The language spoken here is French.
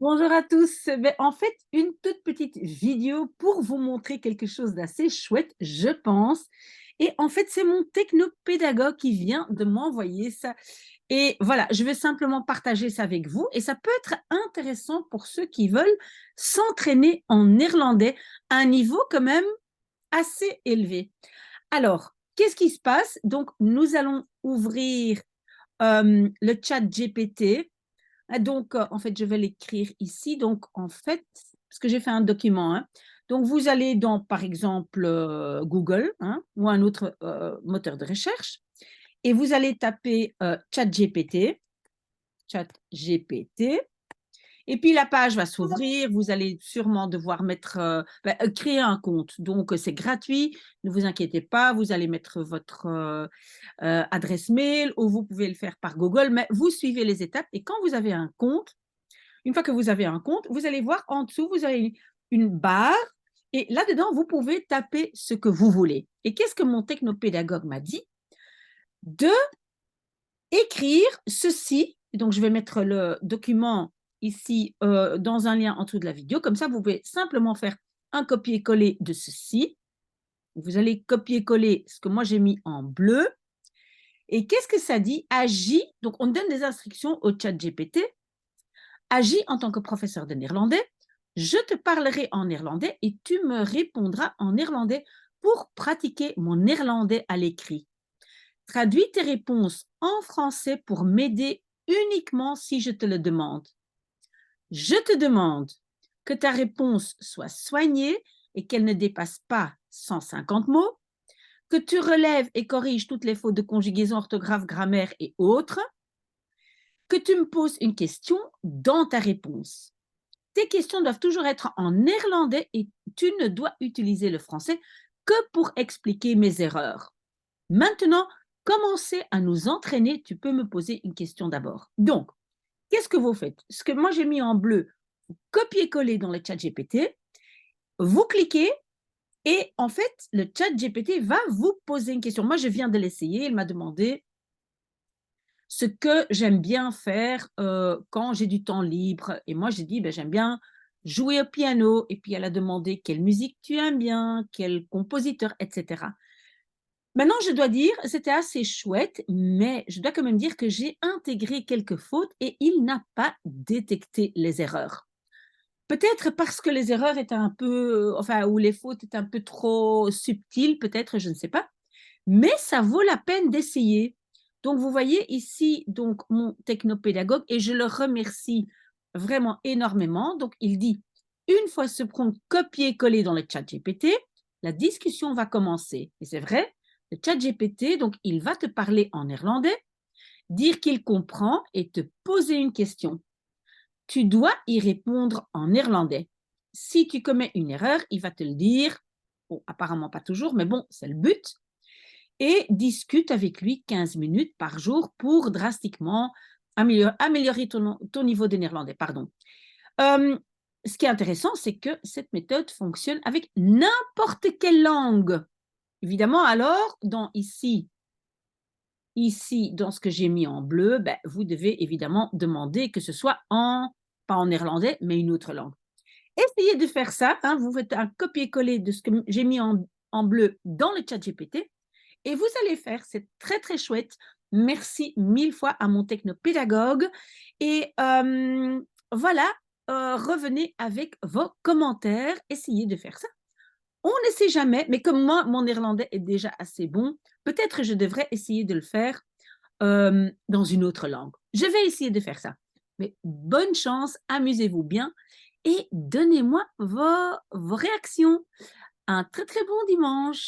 Bonjour à tous. En fait, une toute petite vidéo pour vous montrer quelque chose d'assez chouette, je pense. Et en fait, c'est mon technopédagogue qui vient de m'envoyer ça. Et voilà, je vais simplement partager ça avec vous. Et ça peut être intéressant pour ceux qui veulent s'entraîner en néerlandais à un niveau quand même assez élevé. Alors, qu'est-ce qui se passe? Donc, nous allons ouvrir le chat GPT. Ah, donc, en fait, je vais l'écrire ici. Donc, en fait, parce que j'ai fait un document, hein. Donc, vous allez dans, par exemple, Google, hein, ou un autre moteur de recherche, et vous allez taper ChatGPT, ChatGPT, et puis la page va s'ouvrir. Vous allez sûrement devoir mettre, créer un compte. Donc, c'est gratuit. Ne vous inquiétez pas. Vous allez mettre votre adresse mail, ou vous pouvez le faire par Google, mais vous suivez les étapes. Et quand vous avez un compte, une fois que vous avez un compte, vous allez voir en dessous, vous avez une barre et là-dedans, vous pouvez taper ce que vous voulez. Et qu'est-ce que mon technopédagogue m'a dit? De écrire ceci. Donc, je vais mettre le document ici dans un lien en dessous de la vidéo. Comme ça, vous pouvez simplement faire un copier-coller de ceci. Vous allez copier-coller ce que moi j'ai mis en bleu. Et qu'est-ce que ça dit? Agis. Donc, on donne des instructions au chat GPT. Agis en tant que professeur de néerlandais. Je te parlerai en néerlandais et tu me répondras en néerlandais pour pratiquer mon néerlandais à l'écrit. Traduis tes réponses en français pour m'aider uniquement si je te le demande. Je te demande que ta réponse soit soignée et qu'elle ne dépasse pas 150 mots, que tu relèves et corriges toutes les fautes de conjugaison, orthographe, grammaire et autres, que tu me poses une question dans ta réponse. Tes questions doivent toujours être en néerlandais et tu ne dois utiliser le français que pour expliquer mes erreurs. Maintenant, commencez à nous entraîner. Tu peux me poser une question d'abord. Donc, qu'est-ce que vous faites? Ce que moi j'ai mis en bleu, vous copiez-coller dans le chat GPT, vous cliquez et en fait, le chat GPT va vous poser une question. Moi, je viens de l'essayer. Il m'a demandé ce que j'aime bien faire quand j'ai du temps libre. Et moi, j'ai dit, ben, j'aime bien jouer au piano. Et puis, elle a demandé quelle musique tu aimes bien, quel compositeur, etc. Maintenant, je dois dire, c'était assez chouette, mais je dois quand même dire que j'ai intégré quelques fautes et il n'a pas détecté les erreurs. Peut-être parce que les erreurs étaient un peu, enfin, ou les fautes étaient un peu trop subtiles, peut-être, je ne sais pas. Mais ça vaut la peine d'essayer. Donc, vous voyez ici donc mon technopédagogue et je le remercie vraiment énormément. Donc, il dit, une fois ce prompt copié-collé dans le chat GPT, la discussion va commencer. Et c'est vrai, le chat GPT, donc, il va te parler en néerlandais, dire qu'il comprend et te poser une question. Tu dois y répondre en néerlandais. Si tu commets une erreur, il va te le dire. Bon, apparemment pas toujours, mais bon, c'est le but et discute avec lui 15 minutes par jour pour drastiquement améliorer ton niveau de néerlandais. Pardon. Euh, Ce qui est intéressant, c'est que cette méthode fonctionne avec n'importe quelle langue. Évidemment, alors, ici, dans ce que j'ai mis en bleu, ben, vous devez évidemment demander que ce soit pas en néerlandais, mais une autre langue. Essayez de faire ça. Hein, vous faites un copier-coller de ce que j'ai mis en bleu dans le chat GPT et vous allez faire, c'est très très chouette. Merci mille fois à mon technopédagogue. Et voilà, revenez avec vos commentaires. Essayez de faire ça. On ne sait jamais, mais comme moi, mon néerlandais est déjà assez bon, peut-être je devrais essayer de le faire dans une autre langue. Je vais essayer de faire ça. Mais bonne chance, amusez-vous bien et donnez-moi vos réactions. Un très très bon dimanche.